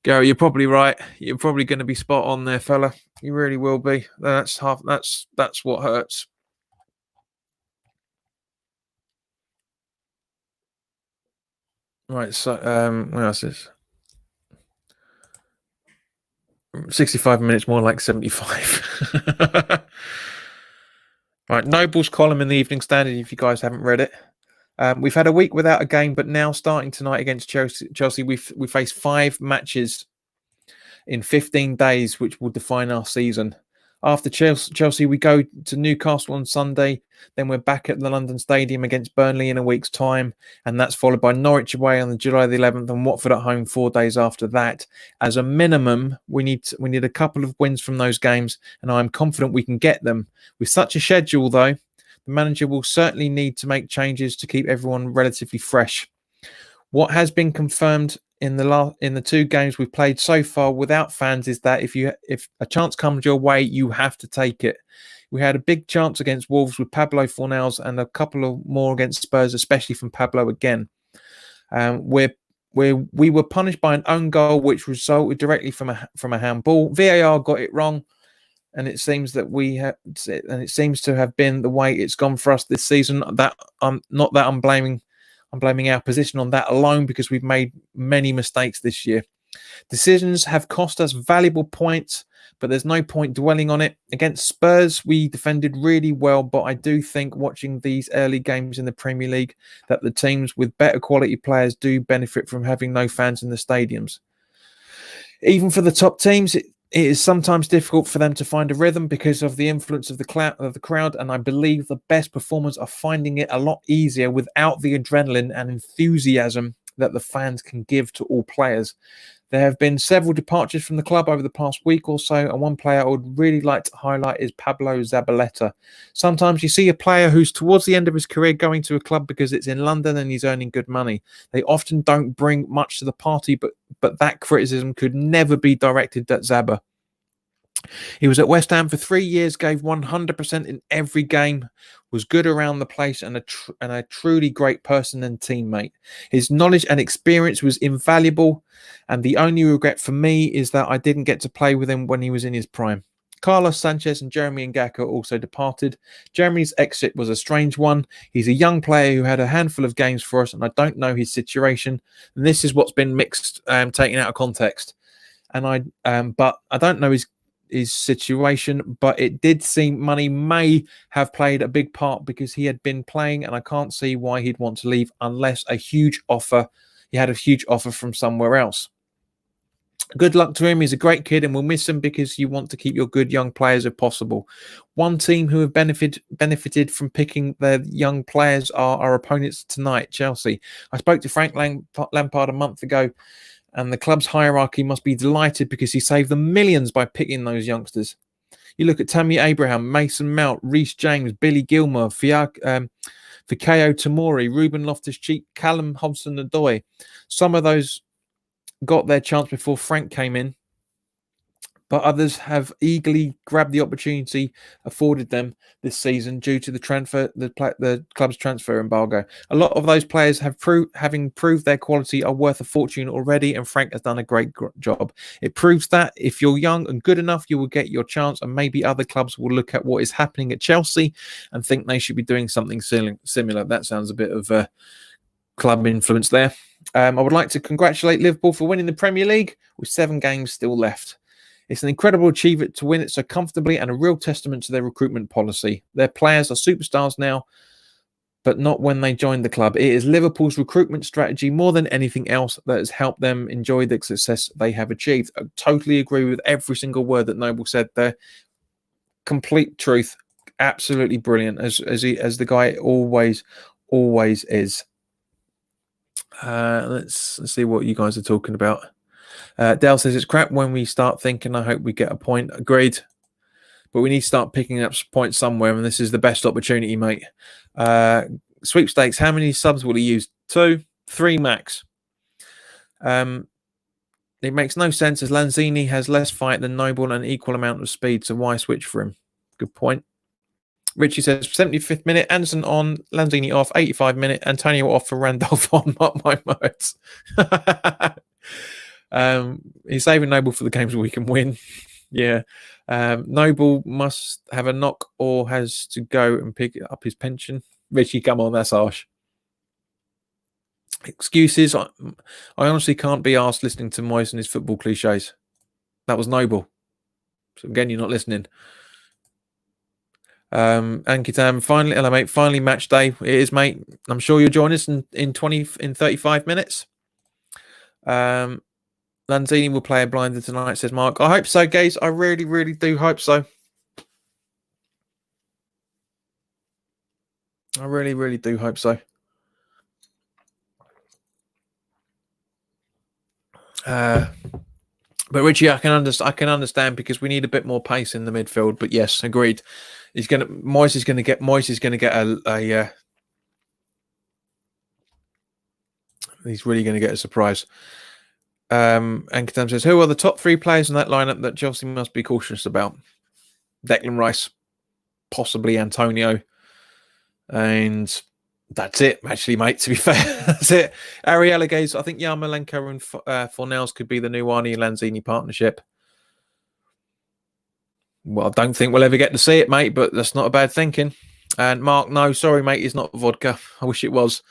Gary, you're probably right. You're probably going to be spot on there, fella. You really will be. That's what hurts. Right, so what else is 65 minutes, more like 75. Right, Noble's column in the Evening Standard, if you guys haven't read it. We've had a week without a game, but now starting tonight against Chelsea, we face 5 matches in 15 days, which will define our season. After Chelsea, we go to Newcastle on Sunday. Then we're back at the London Stadium against Burnley in a week's time. And that's followed by Norwich away on July the 11th and Watford at home 4 days after that. As a minimum, we need a couple of wins from those games. And I'm confident we can get them. With such a schedule, though, the manager will certainly need to make changes to keep everyone relatively fresh. What has been confirmed in the 2 games we've played so far without fans is that if a chance comes your way, you have to take it. We had a big chance against Wolves with Pablo Fornals and a couple of more against Spurs, especially from Pablo again. We were punished by an own goal, which resulted directly from a handball. VAR got it wrong, and it seems that it seems to have been the way it's gone for us this season. That I'm blaming our position on that alone, because we've made many mistakes this year. Decisions have cost us valuable points, but there's no point dwelling on it. Against Spurs, we defended really well, but I do think watching these early games in the Premier League that the teams with better quality players do benefit from having no fans in the stadiums. Even for the top teams, it is sometimes difficult for them to find a rhythm because of the influence of the crowd, and I believe the best performers are finding it a lot easier without the adrenaline and enthusiasm that the fans can give to all players. There have been several departures from the club over the past week or so, and one player I would really like to highlight is Pablo Zabaleta. Sometimes you see a player who's towards the end of his career going to a club because it's in London and he's earning good money. They often don't bring much to the party, but that criticism could never be directed at Zaba. He was at West Ham for 3 years, gave 100% in every game, was good around the place, and a truly great person and teammate. His knowledge and experience was invaluable, and the only regret for me is that I didn't get to play with him when he was in his prime. Carlos Sanchez and Jeremy Ngaka also departed. Jeremy's exit was a strange one. He's a young player who had a handful of games for us, and I don't know his situation. And this is what's been mixed, taken out of context. And but I don't know his situation, but it did seem money may have played a big part because he had been playing, and I can't see why he'd want to leave unless he had a huge offer from somewhere else. Good luck to him. He's a great kid, and we'll miss him because you want to keep your good young players if possible. One team who have benefited from picking their young players are our opponents tonight, Chelsea. I spoke to Frank Lampard a month ago, and the club's hierarchy must be delighted because he saved them millions by picking those youngsters. You look at Tammy Abraham, Mason Mount, Reece James, Billy Gilmore, Fikayo Tomori, Ruben Loftus-Cheek, Callum Hobson-Odoi. Some of those got their chance before Frank came in, but others have eagerly grabbed the opportunity afforded them this season due to the club's transfer embargo. A lot of those players having proved their quality are worth a fortune already, and Frank has done a great job. It proves that if you're young and good enough, you will get your chance, and maybe other clubs will look at what is happening at Chelsea and think they should be doing something similar. That sounds a bit of club influence there. I would like to congratulate Liverpool for winning the Premier League with 7 games still left. It's an incredible achievement to win it so comfortably and a real testament to their recruitment policy. Their players are superstars now, but not when they joined the club. It is Liverpool's recruitment strategy more than anything else that has helped them enjoy the success they have achieved. I totally agree with every single word that Noble said there. Complete truth. Absolutely brilliant, as the guy always is. Let's see what you guys are talking about. Dale says it's crap when we start thinking. I hope we get a point. Agreed. But we need to start picking up points somewhere, and this is the best opportunity, mate. Sweepstakes. How many subs will he use? 2, 3 max. It makes no sense as Lanzini has less fight than Noble and an equal amount of speed, so why switch for him? Good point. Richie says 75th minute, Anderson on, Lanzini off, 85 minute, Antonio off for Randolph on. Mark my words. He's saving Noble for the games where we can win. Yeah. Noble must have a knock or has to go and pick up his pension. Richie, come on, that's harsh. Excuses. I honestly can't be asked listening to Moyes and his football cliches. That was Noble. So again, you're not listening. Ankitam, finally, hello mate, finally match day. It is, mate. I'm sure you'll join us in 35 minutes. Lanzini will play a blinder tonight, says Mark. I hope so, guys. I really do hope so. I really do hope so. But Richie, I can understand because we need a bit more pace in the midfield. But yes, agreed. Moyes is going to get a he's really going to get a surprise. And Katam says, who are the top 3 players in that lineup that Chelsea must be cautious about? Declan Rice, possibly Antonio, and that's it, actually, mate, to be fair. That's it. Ariella Gaze, I think Yarmolenko and Fornells could be the new Arnie Lanzini partnership. Well, I don't think we'll ever get to see it, mate, but that's not a bad thinking. And Mark, no, sorry, mate, it's not vodka. I wish it was.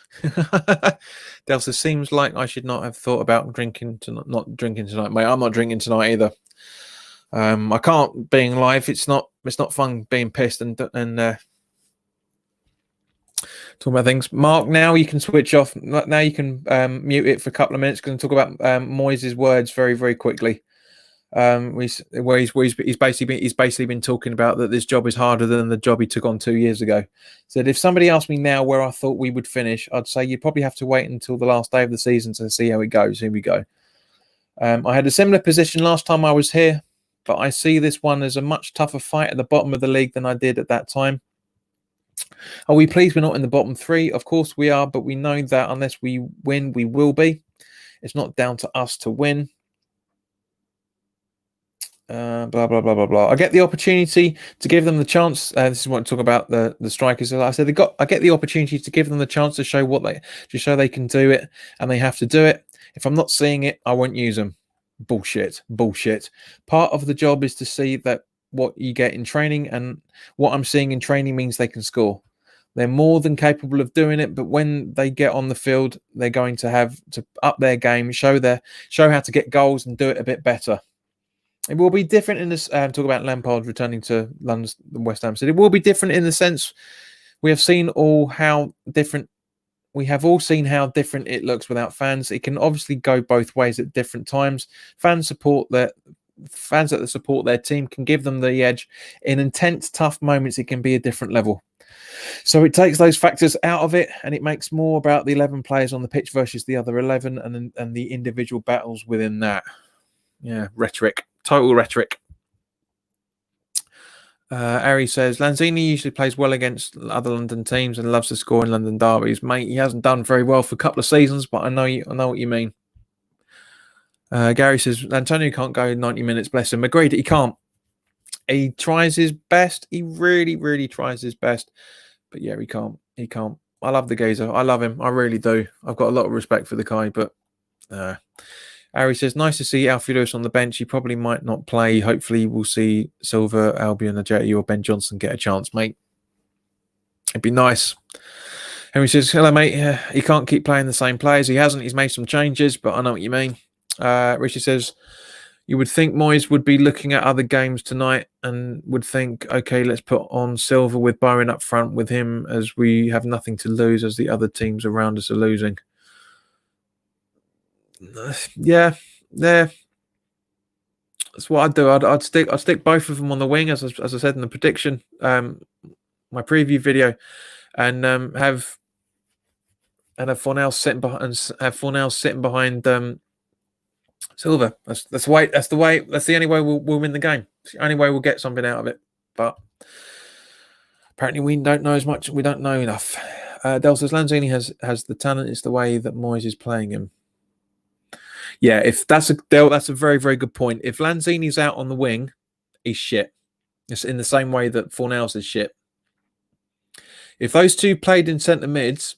Delta, seems like I should not have thought about not drinking tonight, mate. I'm not drinking tonight either. I can't, being live. It's not fun being pissed and talking about things. Mark, now you can switch off. Now you can mute it for a couple of minutes. Going to talk about Moyes' words very quickly. Where he's basically been talking about that this job is harder than the job he took on 2 years ago. Said if somebody asked me now where I thought we would finish, I'd say you'd probably have to wait until the last day of the season to see how it goes. Here we go. I had a similar position last time I was here, but I see this one as a much tougher fight at the bottom of the league than I did at that time. Are we pleased we're not in the bottom 3? Of course we are, but we know that unless we win, we will be. It's not down to us to win. Blah blah blah blah blah. I get the opportunity to give them the chance. This is what I'm talking about the strikers. I said I get the opportunity to give them the chance to show they can do it, and they have to do it. If I'm not seeing it, I won't use them. Bullshit, bullshit. Part of the job is to see that what you get in training, and what I'm seeing in training means they can score. They're more than capable of doing it, but when they get on the field, they're going to have to up their game, show how to get goals, and do it a bit better. It will be different in this. Talk about Lampard returning to London, West Ham City. It will be different in the sense we have seen how different. We have all seen how different it looks without fans. It can obviously go both ways at different times. Fans that support their team can give them the edge. In intense, tough moments, it can be a different level. So it takes those factors out of it, and it makes more about the 11 players on the pitch versus the other 11, and the individual battles within that. Yeah, rhetoric. Total rhetoric. Ari says Lanzini usually plays well against other London teams and loves to score in London derbies. Mate, he hasn't done very well for a couple of seasons, but I know what you mean. Gary says Antonio can't go 90 minutes. Bless him. Agreed. He can't. He tries his best. He really, really tries his best. But yeah, he can't. He can't. I love the geezer. I love him. I really do. I've got a lot of respect for the guy, but Ari says, nice to see Alfie Lewis on the bench. He probably might not play. Hopefully we'll see Silva, Albion, Ajeti or Ben Johnson get a chance, mate. It'd be nice. Henry says, hello, mate. He can't keep playing the same players. He hasn't. He's made some changes, but I know what you mean. Richard says, you would think Moyes would be looking at other games tonight and would think, okay, let's put on Silva with Bowen up front with him as we have nothing to lose as the other teams around us are losing. Yeah, that's what I'd do. I'd stick both of them on the wing, as I said in the prediction, my preview video, and have Fornell sitting behind Silva. That's the only way we'll win the game. It's the only way we'll get something out of it. But apparently we don't know as much. We don't know enough. Del says Lanzini has the talent. It's the way that Moyes is playing him. Yeah, if that's a very, very good point. If Lanzini's out on the wing, he's shit. It's in the same way that Fornals is shit. If those two played in centre mids,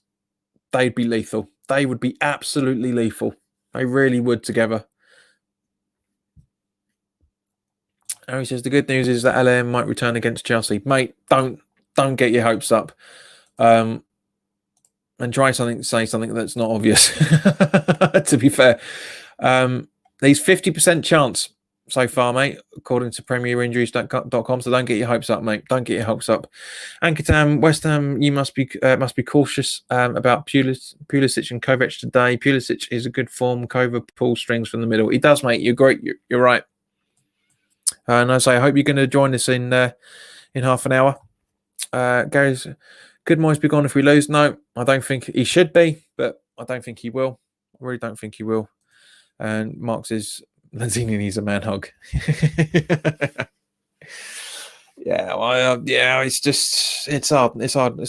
they'd be lethal. They would be absolutely lethal. They really would together. Harry says the good news is that LM might return against Chelsea. Mate, don't get your hopes up. And try say something that's not obvious. To be fair. He's 50% chance so far, mate, according to premierinjuries.com. So don't get your hopes up, mate. Don't get your hopes up. Ankatam, West Ham, you must be cautious about Pulisic and Kovac today. Pulisic is a good form. Kovac pulls strings from the middle. He does, mate. You're great. You're right. And I say, I hope you're going to join us in half an hour. Gary's could Moyes be gone if we lose? No, I don't think he should be, but I don't think he will. I really don't think he will. And Mark says Lanzini needs a man hug. It's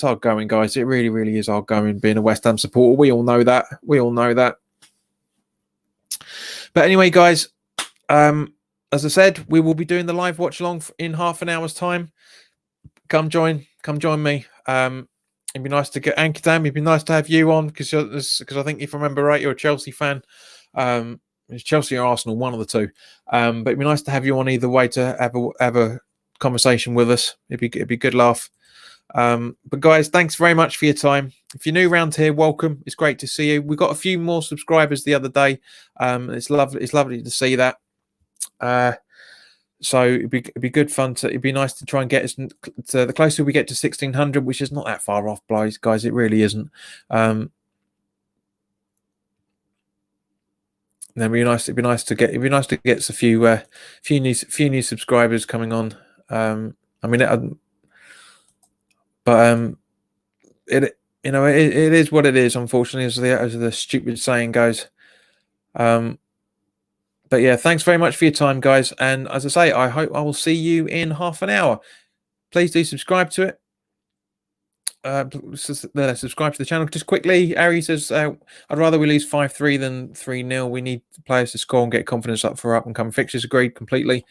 hard going, guys. It really, really is hard going being a West Ham supporter. We all know that. But anyway, guys, as I said, we will be doing the live watch along in half an hour's time. Come join me. It'd be nice to get Ankadam. It'd be nice to have you on because I think if I remember right, you're a Chelsea fan. It's Chelsea or Arsenal, one of the two. But it'd be nice to have you on either way to have a conversation with us. It'd be a good laugh. But guys, thanks very much for your time. If you're new around here, welcome. It's great to see you. We got a few more subscribers the other day. It's lovely to see that. So it'd be good fun it'd be nice to try and get us to the closer we get to 1600, which is not that far off, guys. It really isn't. Then it'd be nice to get a few new subscribers coming on. It is what it is, unfortunately, as the stupid saying goes. But yeah, thanks very much for your time, guys. And as I say, I hope I will see you in half an hour. Please do subscribe to it. Subscribe to the channel. Just quickly, Ari says, I'd rather we lose 5-3 than 3-0. We need players to score and get confidence up for up-and-coming fixtures. Agreed completely.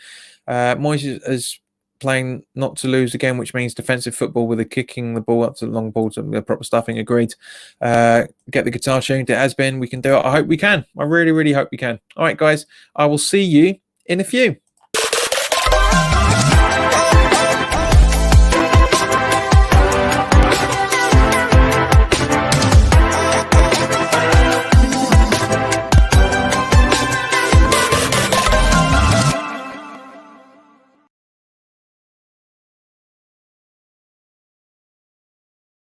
Moyes is playing not to lose again, which means defensive football with a kicking the ball up to the long ball to the proper stuffing. Agreed. Get the guitar tuned. It has been. We can do it. I hope we can. I really, really hope we can. All right, guys. I will see you in a few.